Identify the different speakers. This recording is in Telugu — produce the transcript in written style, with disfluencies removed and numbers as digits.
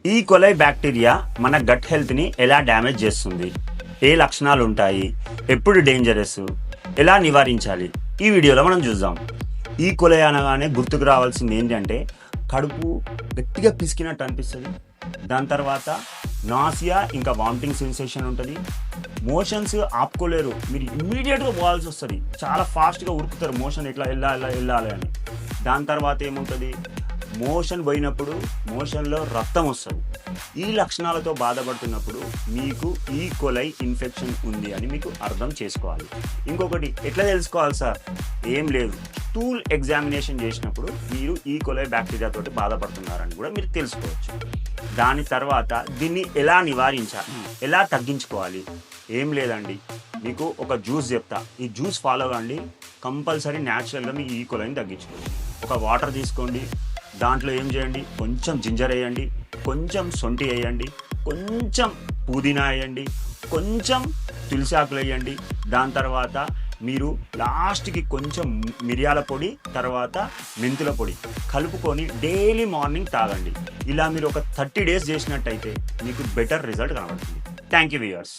Speaker 1: ఈ కొలై బ్యాక్టీరియా మన గట్ హెల్త్ని ఎలా డ్యామేజ్ చేస్తుంది, ఏ లక్షణాలు ఉంటాయి, ఎప్పుడు డేంజరస్, ఎలా నివారించాలి, ఈ వీడియోలో మనం చూద్దాం. ఈ కొలై అనగానే గుర్తుకు రావాల్సింది ఏంటంటే కడుపు గట్టిగా పిసికినట్టు అనిపిస్తుంది. దాని తర్వాత నాసియా ఇంకా వామిటింగ్ సెన్సేషన్ ఉంటుంది. మోషన్స్ ఆపుకోలేరు, మీరు ఇమ్మీడియట్గా పోవాల్సి వస్తుంది. చాలా ఫాస్ట్గా ఉరుకుతారు మోషన్ ఎట్లా వెళ్ళాలి అని. దాని తర్వాత ఏముంటుంది, మోషన్ పోయినప్పుడు మోషన్లో రక్తం వస్తుంది. ఈ లక్షణాలతో బాధపడుతున్నప్పుడు మీకు ఈ కొలై ఇన్ఫెక్షన్ ఉంది అని మీకు అర్థం చేసుకోవాలి. ఇంకొకటి ఎట్లా తెలుసుకోవాలి సార్? ఏం లేదు, స్టూల్ ఎగ్జామినేషన్ చేసినప్పుడు మీరు ఈ కొలై బ్యాక్టీరియా తోటి బాధపడుతున్నారని కూడా మీరు తెలుసుకోవచ్చు. దాని తర్వాత దీన్ని ఎలా నివారించాలి, ఎలా తగ్గించుకోవాలి? ఏం లేదండి, మీకు ఒక జ్యూస్ చెప్తా, ఈ జ్యూస్ ఫాలో అవ్వండి. కంపల్సరీ న్యాచురల్గా మీకు ఈ కొలైని తగ్గించుకోండి. ఒక వాటర్ తీసుకోండి, దాంట్లో ఏం చేయండి, కొంచెం జింజర్ వేయండి, కొంచెం సొంటి వేయండి, కొంచెం పుదీనా వేయండి, కొంచెం తులసి ఆకులు వేయండి. దాని తర్వాత మీరు లాస్ట్కి కొంచెం మిరియాల పొడి, తర్వాత మెంతుల పొడి కలుపుకొని డైలీ మార్నింగ్ తాగండి. ఇలా మీరు ఒక 30 days చేసినట్టయితే మీకు బెటర్ రిజల్ట్ కనబడుతుంది. Thank you viewers.